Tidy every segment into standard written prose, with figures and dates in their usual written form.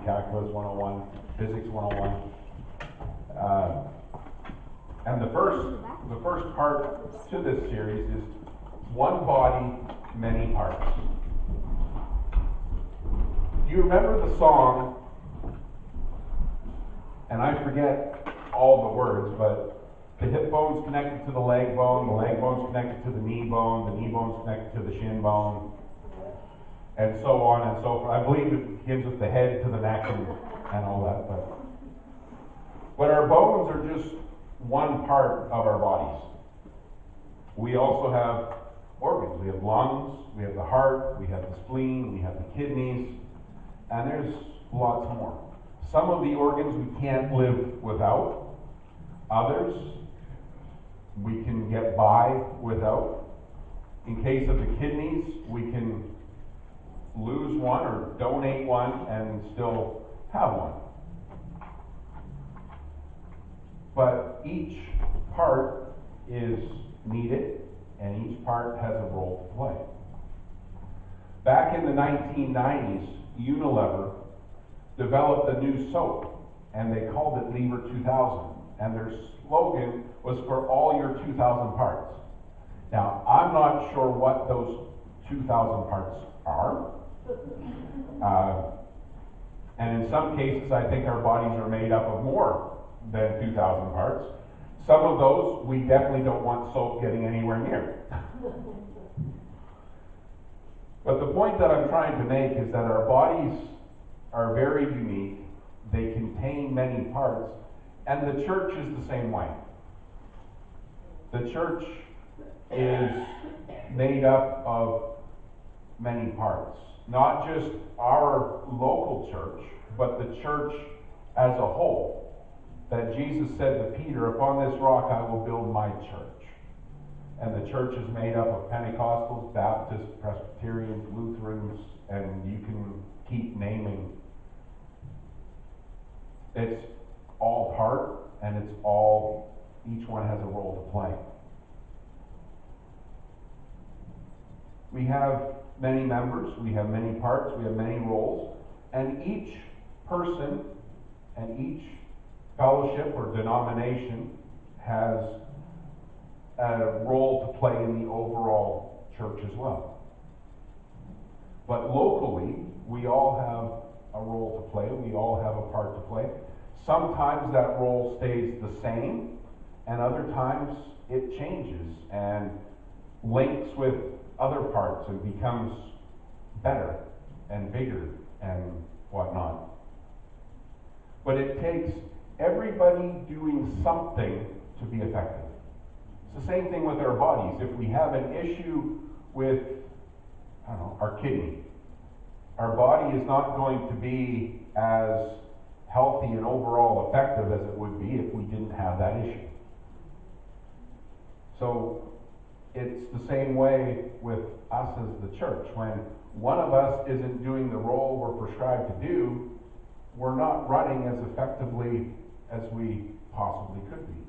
calculus 101, physics 101. And the first part to this series is one body, many parts. Do you remember the song, and I forget all the words, but the hip bone's connected to the leg bone's connected to the knee bone's connected to the shin bone, and so on and so forth. I believe it begins with the head to the neck and all that. But our bones are just one part of our bodies. We also have organs. We have lungs, we have the heart, we have the spleen, we have the kidneys, and there's lots more. Some of the organs we can't live without. Others we can get by without. In case of the kidneys, we can lose one or donate one and still have one. But each part is needed, and each part has a role to play. Back in the 1990s, Unilever developed a new soap, and they called it Lever 2000. And their slogan was for all your 2,000 parts. Now, I'm not sure what those 2,000 parts are. And in some cases, I think our bodies are made up of more than 2,000 parts. Some of those we definitely don't want soap getting anywhere near. But the point that I'm trying to make is that our bodies are very unique. They contain many parts, and the church is the same way. The church is made up of many parts. Not just our local church, but the church as a whole. That Jesus said to Peter, "Upon this rock I will build my church." And the church is made up of Pentecostals, Baptists, Presbyterians, Lutherans, and you can keep naming. It's all part, and each one has a role to play. We have many members, we have many parts, we have many roles, and each person and each fellowship or denomination has a role to play in the overall church as well. But locally, we all have a role to play, we all have a part to play. Sometimes that role stays the same, and other times it changes and links with other parts and becomes better and bigger and whatnot. But it takes everybody doing something to be effective. It's the same thing with our bodies. If we have an issue with, our kidney, our body is not going to be as healthy and overall effective as it would be if we didn't have that issue. So it's the same way with us as the church. When one of us isn't doing the role we're prescribed to do, we're not running as effectively as we possibly could be.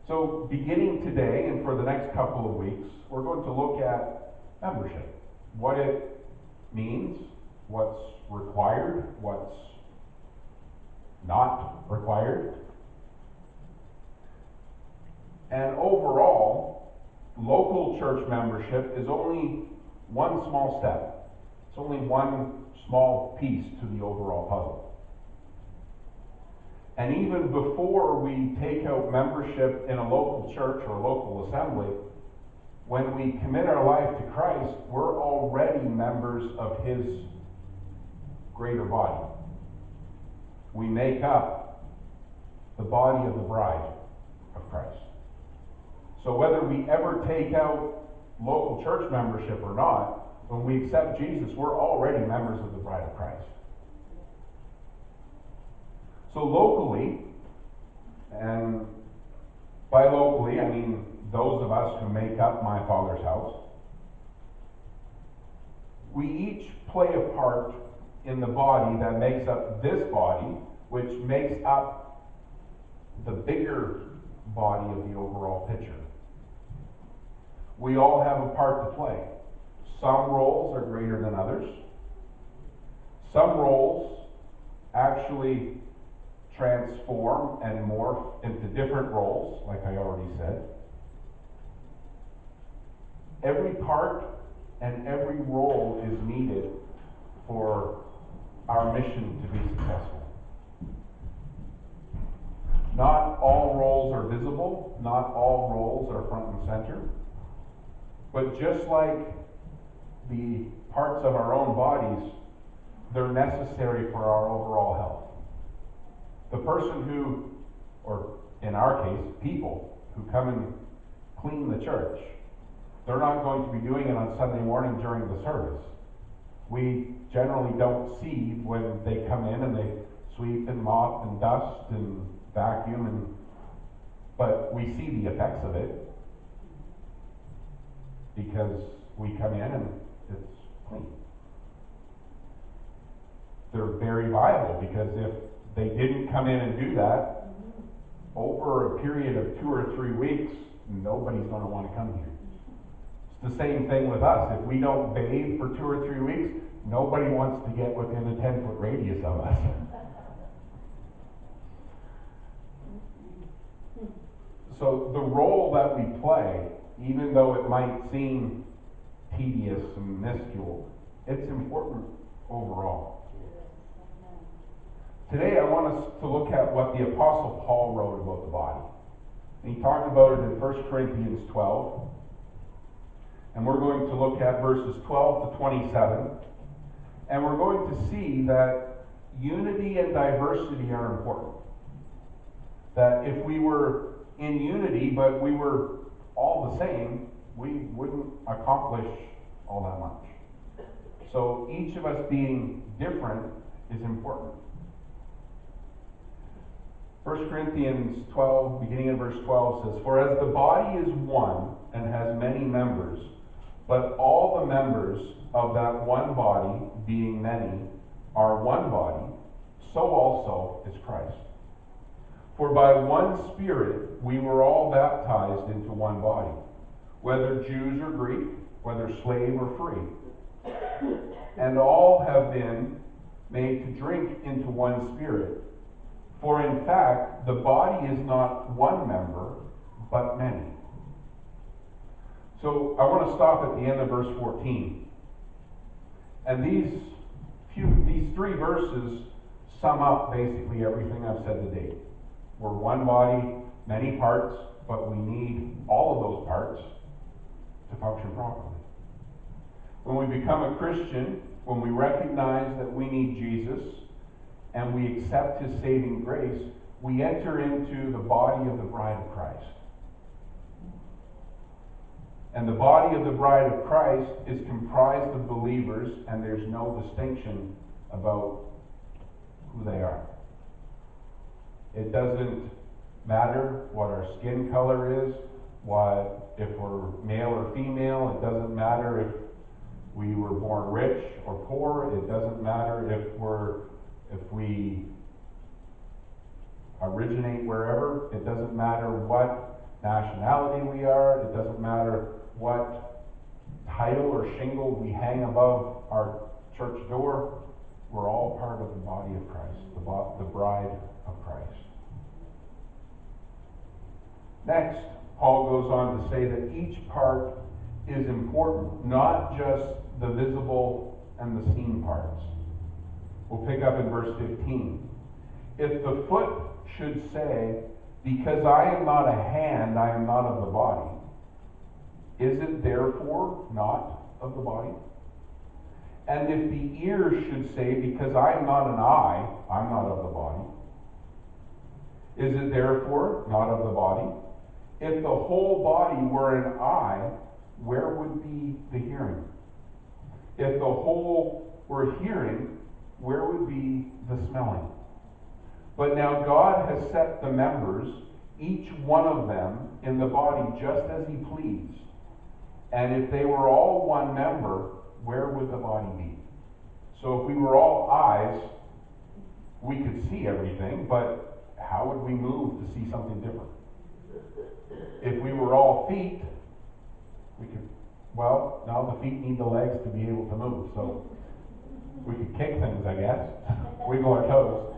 So beginning today and for the next couple of weeks, we're going to look at membership. What it means, what's required, what's not required. And overall, local church membership is only one small step. It's only one small piece to the overall puzzle. And even before we take out membership in a local church or a local assembly, when we commit our life to Christ, we're already members of His greater body. We make up the body of the bride of Christ. So whether we ever take out local church membership or not, when we accept Jesus, we're already members of the bride of Christ. So locally, and by locally, I mean those of us who make up my Father's house, we each play a part in the body that makes up this body, which makes up the bigger body of the overall picture. We all have a part to play. Some roles are greater than others. Some roles actually transform and morph into different roles, like I already said. Every part and every role is needed for our mission to be successful. Not all roles are visible, not all roles are front and center, but just like the parts of our own bodies, they're necessary for our overall health. The person who, or in our case, people who come and clean the church, they're not going to be doing it on Sunday morning during the service. We generally don't see when they come in and they sweep and mop and dust and vacuum, but we see the effects of it because we come in and it's clean. They're very viable because if they didn't come in and do that, over a period of 2 or 3 weeks, nobody's going to want to come here. It's the same thing with us. If we don't bathe for 2 or 3 weeks, nobody wants to get within a 10-foot radius of us. So the role that we play, even though it might seem tedious and minuscule, it's important overall. Today I want us to look at what the Apostle Paul wrote about the body. And he talked about it in 1 Corinthians 12. And we're going to look at verses 12 to 27. And we're going to see that unity and diversity are important. That if we were in unity, but we were all the same, we wouldn't accomplish all that much. So each of us being different is important. 1 Corinthians 12, beginning in verse 12, says, "For as the body is one and has many members, but all the members of that one body, being many, are one body, so also is Christ. For by one Spirit we were all baptized into one body, whether Jews or Greek, whether slave or free, and all have been made to drink into one Spirit. For in fact, the body is not one member, but many." So I want to stop at the end of verse 14. And these 3 verses sum up basically everything I've said to date. We're one body, many parts, but we need all of those parts to function properly. When we become a Christian, when we recognize that we need Jesus, and we accept his saving grace, we enter into the body of the bride of Christ. And the body of the bride of Christ is comprised of believers, and there's no distinction about who they are. It doesn't matter what our skin color is, if we're male or female. It doesn't matter if we were born rich or poor. It doesn't matter if we originate wherever. It doesn't matter what nationality we are. It doesn't matter what title or shingle we hang above our church door. We're all part of the body of Christ, the bride of Christ. Next, Paul goes on to say that each part is important, not just the visible and the seen parts. We'll pick up in verse 15. "If the foot should say, 'Because I am not a hand, I am not of the body,' is it therefore not of the body? And if the ear should say, 'Because I am not an eye, I'm not of the body,' is it therefore not of the body? If the whole body were an eye, where would be the hearing? If the whole were hearing, where would be the smelling? But now God has set the members, each one of them, in the body just as he pleased. And if they were all one member, where would the body be?" So if we were all eyes, we could see everything, but how would we move to see something different? If we were all feet, we could, well, now the feet need the legs to be able to move. So We could kick things, I guess. We go on toes.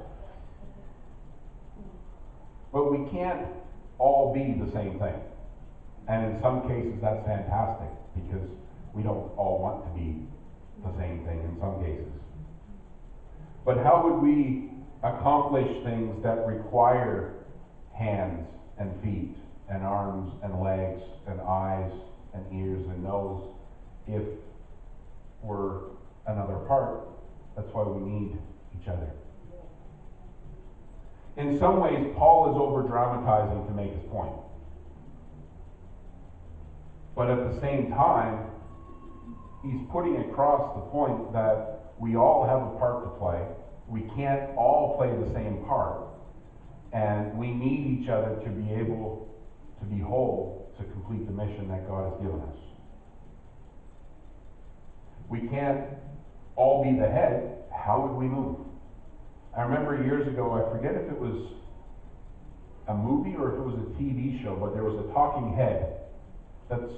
But we can't all be the same thing. And in some cases, that's fantastic, because we don't all want to be the same thing in some cases. But how would we accomplish things that require hands and feet and arms and legs and eyes and ears and nose if we're another part? That's why we need each other. In some ways, Paul is over-dramatizing to make his point. But at the same time, he's putting across the point that we all have a part to play. We can't all play the same part. And we need each other to be able to be whole, to complete the mission that God has given us. We can't all be the head. How would we move? I remember years ago, I forget if it was a movie or if it was a TV show, but there was a talking head. That's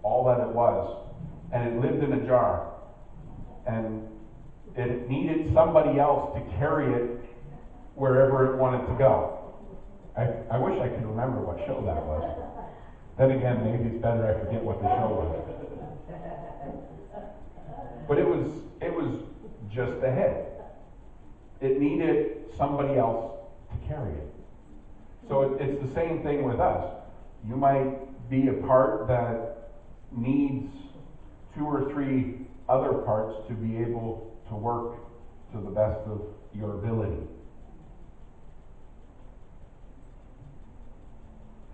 all that it was. And it lived in a jar. And it needed somebody else to carry it wherever it wanted to go. I wish I could remember what show that was. Then again, maybe it's better I forget what the show was. But it was just a head. It needed somebody else to carry it. So it's the same thing with us. You might be a part that needs 2 or 3 other parts to be able to work to the best of your ability.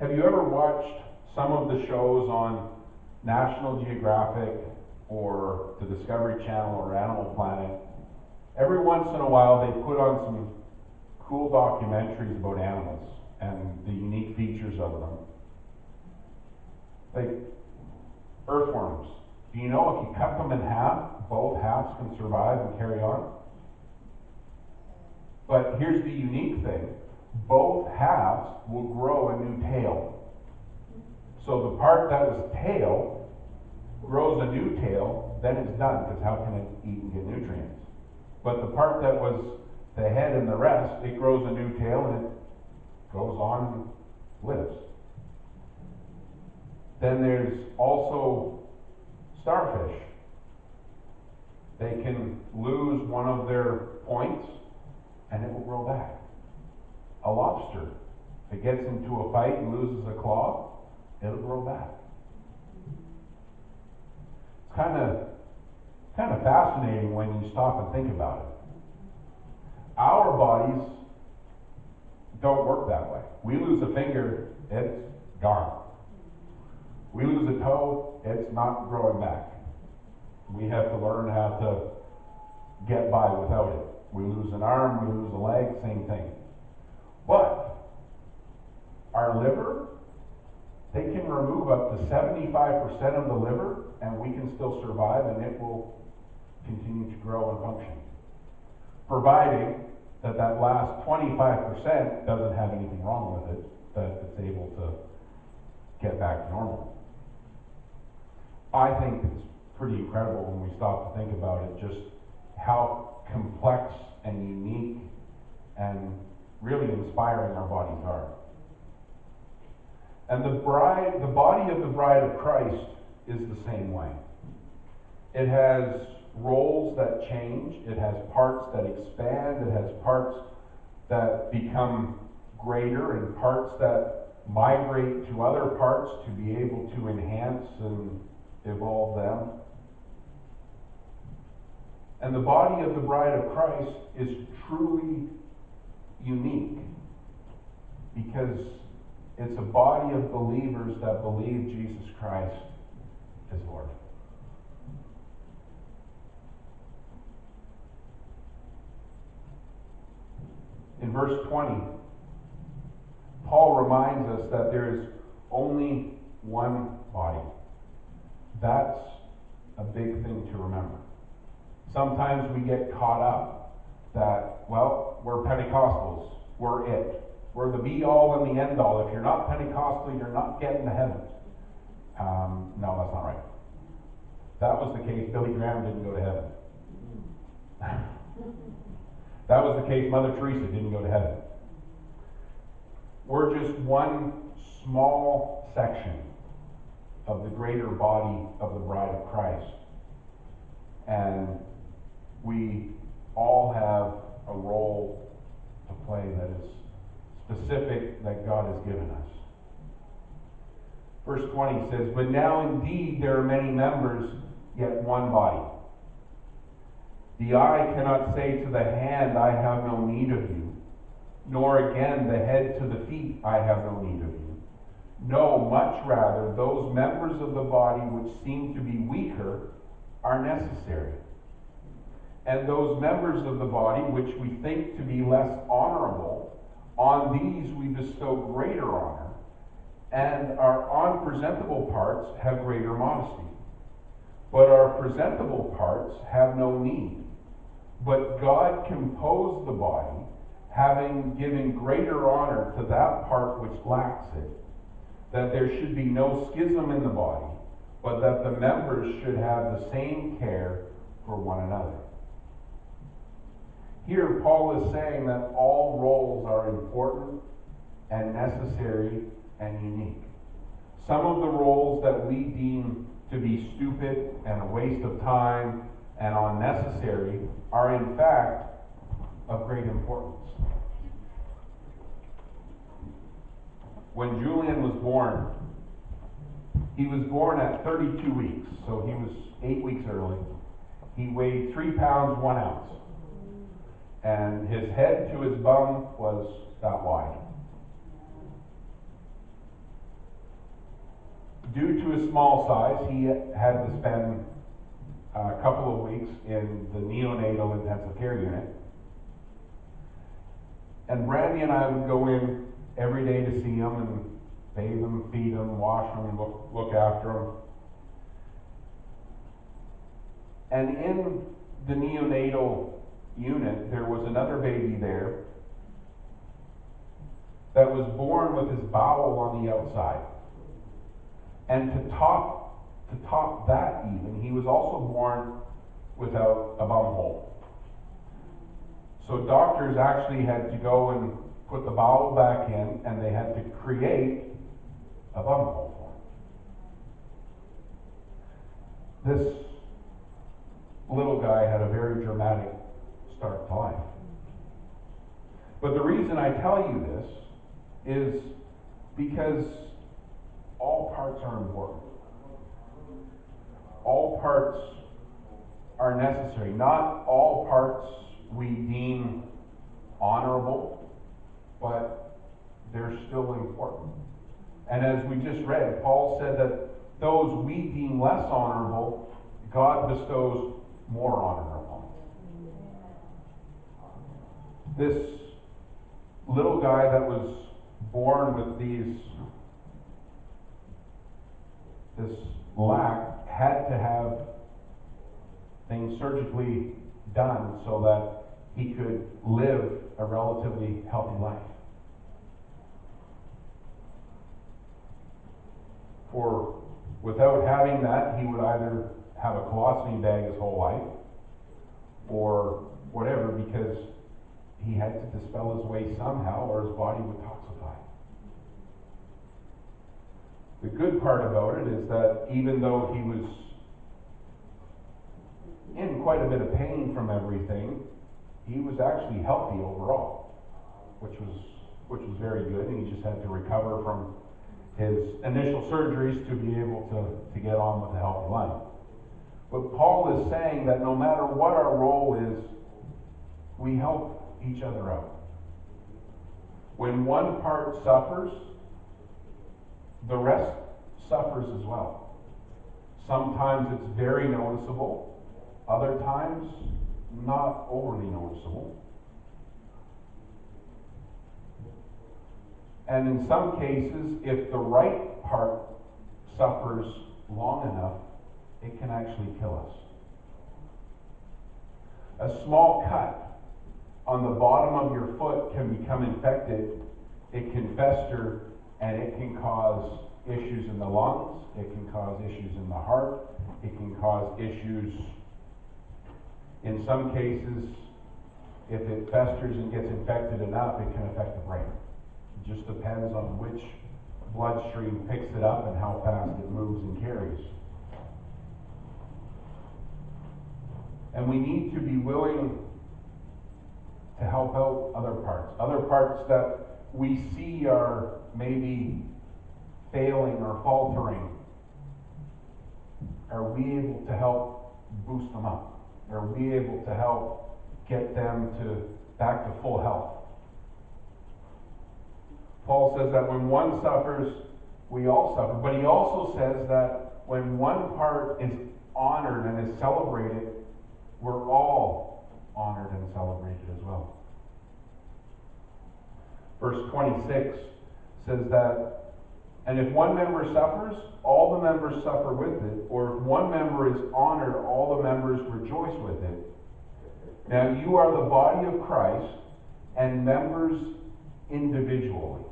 Have you ever watched some of the shows on National Geographic or the Discovery Channel or Animal Planet? Every once in a while they put on some cool documentaries about animals and the unique features of them. Like earthworms. Do you know if you cut them in half, both halves can survive and carry on? But here's the unique thing. Both halves will grow a new tail. So the part that was tail grows a new tail, then it's done, because how can it eat and get nutrients? But the part that was the head and the rest, it grows a new tail and it goes on and lives. Then there's also starfish. They can lose one of their points and it will grow back. A lobster, if it gets into a fight and loses a claw, it'll grow back. It's kind of fascinating when you stop and think about it. Our bodies don't work that way. We lose a finger, it's gone. We lose a toe, it's not growing back. We have to learn how to get by without it. We lose an arm, we lose a leg, same thing. But our liver, they can remove up to 75% of the liver and we can still survive and it will continue to grow and function. Providing that that last 25% doesn't have anything wrong with it, that it's able to get back to normal. I think it's pretty incredible when we stop to think about it, just how complex and unique and really inspiring our bodies are. And the body of the bride of Christ is the same way. It has roles that change, it has parts that expand, it has parts that become greater and parts that migrate to other parts to be able to enhance and evolve them. And the body of the bride of Christ is truly unique because it's a body of believers that believe Jesus Christ is Lord. In verse 20, Paul reminds us that there is only one body. That's a big thing to remember. Sometimes we get caught up that, well, we're Pentecostals, we're it. We're the be-all and the end-all. If you're not Pentecostal, you're not getting to heaven. No, that's not right. If that was the case, Billy Graham didn't go to heaven. That was the case. Mother Teresa didn't go to heaven. We're just one small section of the greater body of the bride of Christ. And we all have a role to play that is specific that God has given us. Verse 20 says, "But now indeed there are many members, yet one body. The eye cannot say to the hand, I have no need of you, nor again the head to the feet, I have no need of you. No, much rather, those members of the body which seem to be weaker are necessary. And those members of the body which we think to be less honorable, on these we bestow greater honor, and our unpresentable parts have greater modesty. But our presentable parts have no need. But God composed the body, having given greater honor to that part which lacks it, that there should be no schism in the body, but that the members should have the same care for one another." Here, Paul is saying that all roles are important and necessary and unique. Some of the roles that we deem to be stupid and a waste of time and unnecessary are in fact of great importance. When Julian was born, he was born at 32 weeks, so he was 8 weeks early. He weighed 3 pounds 1 ounce, and his head to his bum was that wide. Due to his small size, he had to spend a couple of weeks in the neonatal intensive care unit. And Brandy and I would go in every day to see him and bathe him, feed him, wash him, look after him. And in the neonatal unit, there was another baby there that was born with his bowel on the outside. And to top that even, he was also born without a bum hole. So doctors actually had to go and put the bowel back in, and they had to create a bum hole for him. This little guy had a very dramatic start to life. But the reason I tell you this is because all parts are important. All parts are necessary. Not all parts we deem honorable, but they're still important. And as we just read, Paul said that those we deem less honorable, God bestows more honor upon. This little guy that was born with this lack had to have things surgically done so that he could live a relatively healthy life. For without having that, he would either have a colostomy bag his whole life or whatever, because he had to dispel his waste somehow or his body would toxify. The good part about it is that even though he was in quite a bit of pain from everything, he was actually healthy overall, which was very good, and he just had to recover from his initial surgeries to be able to get on with a healthy life. But Paul is saying that no matter what our role is, we help each other out. When one part suffers, the rest suffers as well. Sometimes it's very noticeable, other times not overly noticeable. And in some cases, if the right part suffers long enough, it can actually kill us. A small cut on the bottom of your foot can become infected, it can fester, and it can cause issues in the lungs, it can cause issues in the heart, it can cause issues In some cases, if it festers and gets infected enough, it can affect the brain. It just depends on which bloodstream picks it up and how fast it moves and carries. And we need to be willing to help out other parts that we see are maybe failing or faltering. Are we able to help boost them up? Are we able to help get them back to full health? Paul says that when one suffers, we all suffer. But he also says that when one part is honored and is celebrated, we're all honored and celebrated as well. Verse 26 says that, and if one member suffers, all the members suffer with it. Or if one member is honored, all the members rejoice with it. Now you are the body of Christ and members individually.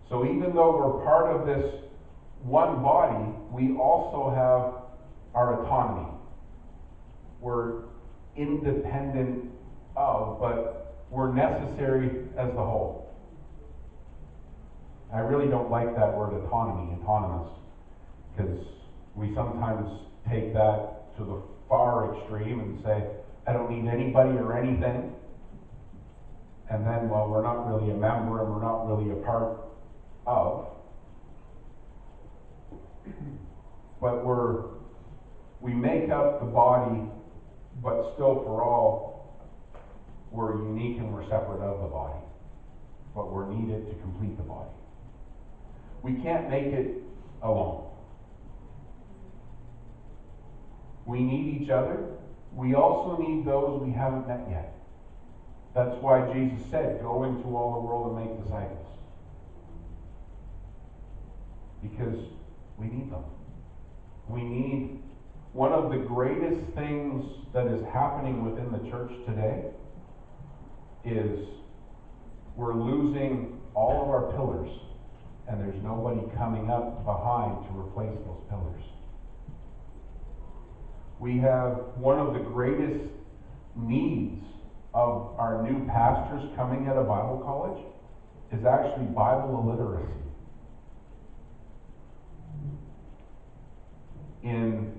So even though we're part of this one body, we also have our autonomy. We're independent of, but we're necessary as the whole. I really don't like that word autonomous, because we sometimes take that to the far extreme and say, I don't need anybody or anything. And then, well, we're not really a member and we're not really a part of. But we make up the body, but still for all, we're unique and we're separate of the body. But we're needed to complete the body. We can't make it alone. We need each other. We also need those we haven't met yet. That's why Jesus said, go into all the world and make disciples. Because we need them. We need one of the greatest things that is happening within the church today is we're losing all of our pillars, and there's nobody coming up behind to replace those pillars. We have one of the greatest needs of our new pastors coming out of Bible college is actually Bible illiteracy. In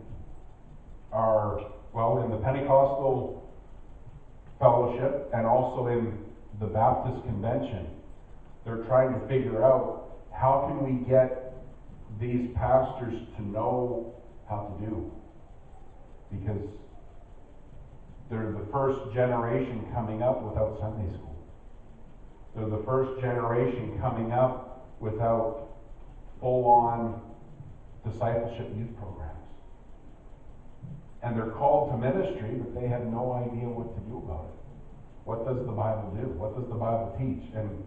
the Pentecostal fellowship and also in the Baptist convention, they're trying to figure out how can we get these pastors to know how to do. Because they're the first generation coming up without Sunday school. They're the first generation coming up without full-on discipleship youth programs. And they're called to ministry, but they have no idea what to do about it. What does the Bible do? What does the Bible teach? And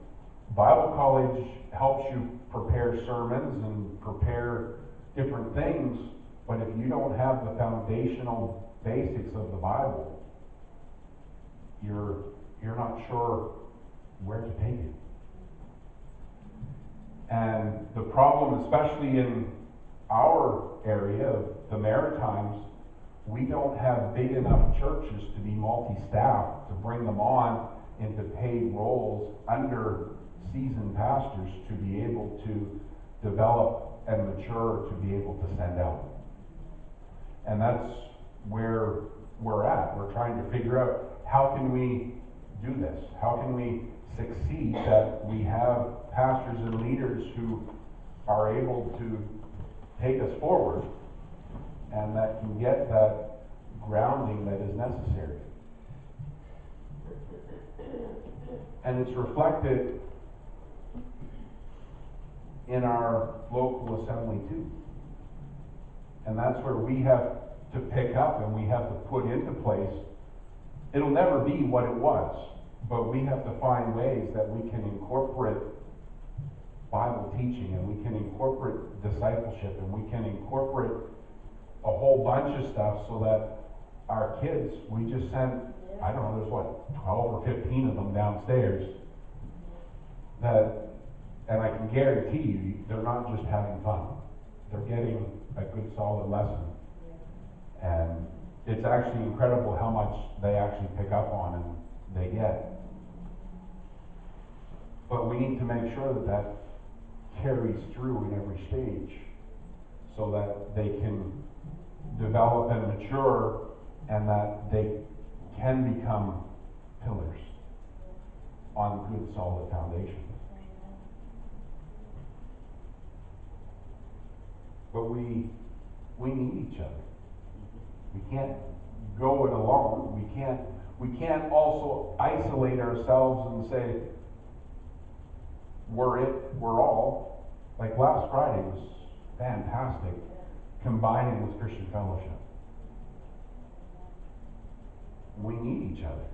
Bible college helps you prepare sermons and prepare different things, but if you don't have the foundational basics of the Bible, you're not sure where to take it. And the problem, especially in our area of the Maritimes, we don't have big enough churches to be multi-staffed, to bring them on into paid roles under seasoned pastors to be able to develop and mature to be able to send out. And that's where we're at. We're trying to figure out how can we do this? How can we succeed that we have pastors and leaders who are able to take us forward and that can get that grounding that is necessary. And it's reflected in our local assembly too. And that's where we have to pick up and we have to put into place. It'll never be what it was, but we have to find ways that we can incorporate Bible teaching and we can incorporate discipleship and we can incorporate a whole bunch of stuff so that our kids, we just sent, I don't know, there's 12 or 15 of them downstairs that, and I can guarantee you, they're not just having fun. They're getting a good solid lesson. And it's actually incredible how much they actually pick up on and they get. But we need to make sure that that carries through in every stage so that they can develop and mature and that they can become pillars on good solid foundations. But we need each other. We can't go it alone. We can't also isolate ourselves and say, we're it, we're all. Like last Friday was fantastic, combining with Christian fellowship. We need each other.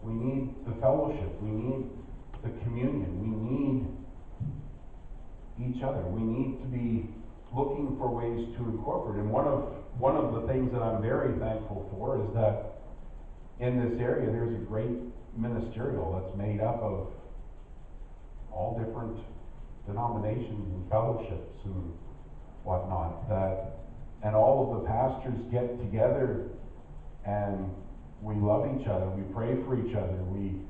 We need the fellowship. We need the communion. We need each other. We need to be looking for ways to incorporate. And one of the things that I'm very thankful for is that in this area there's a great ministerial that's made up of all different denominations and fellowships and whatnot, and all of the pastors get together and we love each other, we pray for each other, we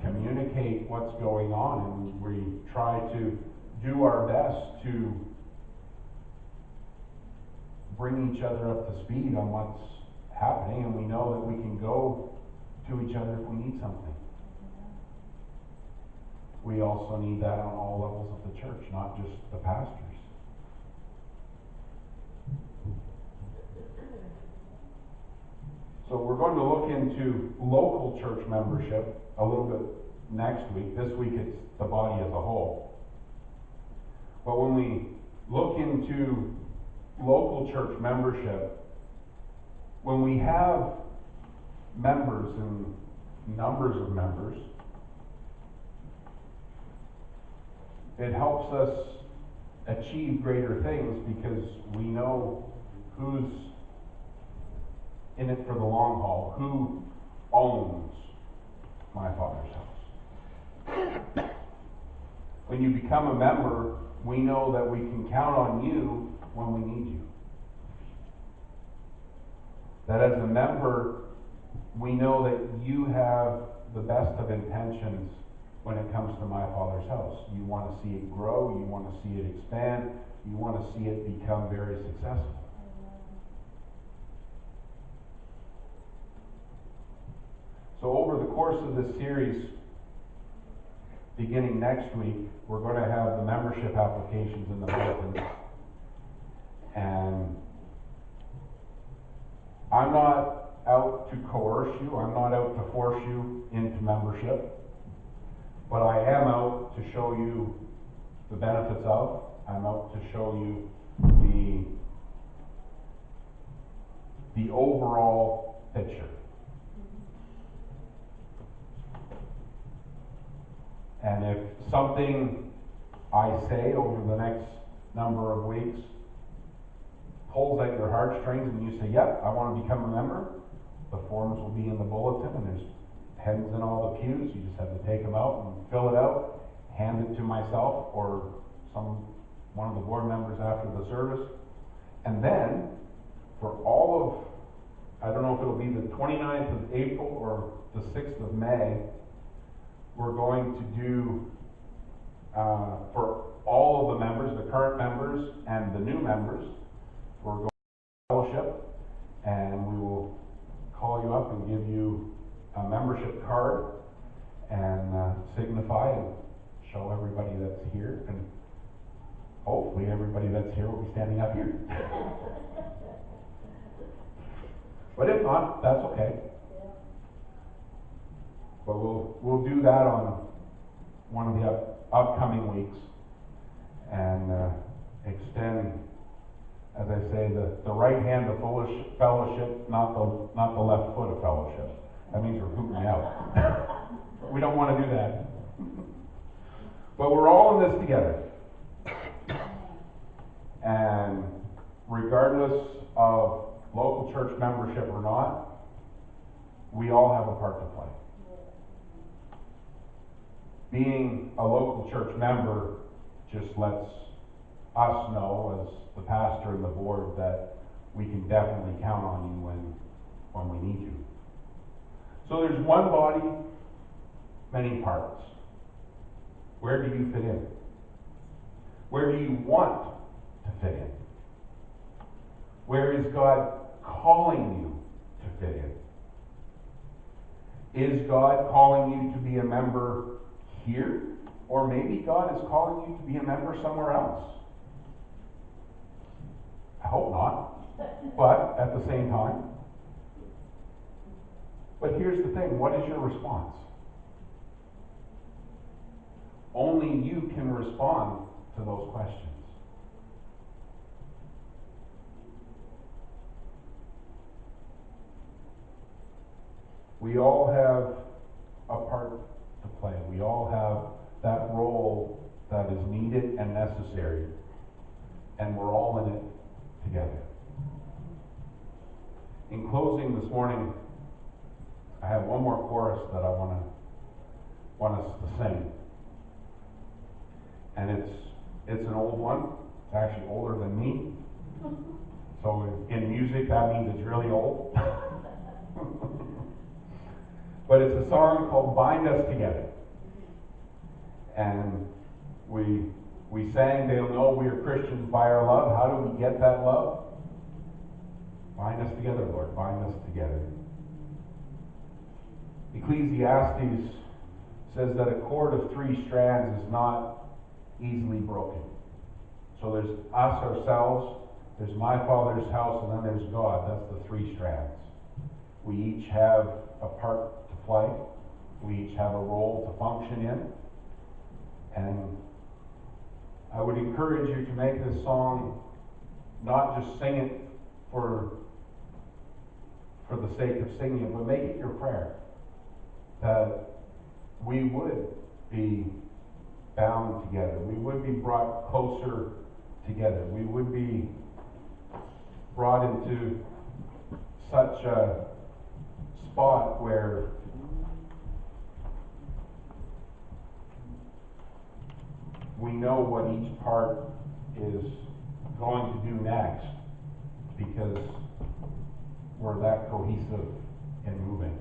communicate what's going on, and we try to do our best to bring each other up to speed on what's happening, and we know that we can go to each other if we need something. We also need that on all levels of the church, not just the pastors. So we're going to look into local church membership a little bit next week. This week it's the body as a whole. But when we look into local church membership, when we have members and numbers of members, it helps us achieve greater things because we know who's in it for the long haul, who owns my Father's house. When you become a member, we know that we can count on you when we need you. That as a member, we know that you have the best of intentions when it comes to my Father's house. You want to see it grow, you want to see it expand, you want to see it become very successful. So over the course of this series, beginning next week, we're going to have the membership applications in the bulletin. And I'm not out to coerce you, I'm not out to force you into membership, but I am out to show you the benefits of, I'm out to show you the overall picture. And if something I say over the next number of weeks pulls at your heartstrings and you say, yep, I want to become a member, the forms will be in the bulletin and there's pens in all the pews. You just have to take them out and fill it out, hand it to myself or one of the board members after the service. And then for all of, I don't know if it'll be the 29th of April or the 6th of May, we're going to do, for all of the members, the current members and the new members, we're going to fellowship, and we will call you up and give you a membership card and signify and show everybody that's here, and hopefully everybody that's here will be standing up here. But if not, that's okay. But we'll do that on one of the upcoming weeks and extend, as I say, the right hand of fellowship, not the left foot of fellowship. That means we're hooting out. We don't want to do that. But we're all in this together. And regardless of local church membership or not, we all have a part to play. Being a local church member just lets us know, as the pastor and the board, that we can definitely count on you when we need you. So there's one body, many parts. Where do you fit in? Where do you want to fit in? Where is God calling you to fit in? Is God calling you to be a member here? Or maybe God is calling you to be a member somewhere else? I hope not, but at the same time. But here's the thing, what is your response? Only you can respond to those questions. We all have a part to play. We all have that role that is needed and necessary, and we're all in it together. In closing this morning, I have one more chorus that I want us to sing. And it's an old one. It's actually older than me. So in music, that means it's really old. But it's a song called Bind Us Together. And we sang, they'll know we are Christians by our love. How do we get that love? Bind us together, Lord. Bind us together. Ecclesiastes says that a cord of 3 strands is not easily broken. So there's us ourselves, there's my Father's house, and then there's God. That's the 3 strands. We each have a part to play. We each have a role to function in. And I would encourage you to make this song, not just sing it for the sake of singing it, but make it your prayer. That we would be bound together. We would be brought closer together. We would be brought into such a spot where we know what each part is going to do next, because we're that cohesive in moving.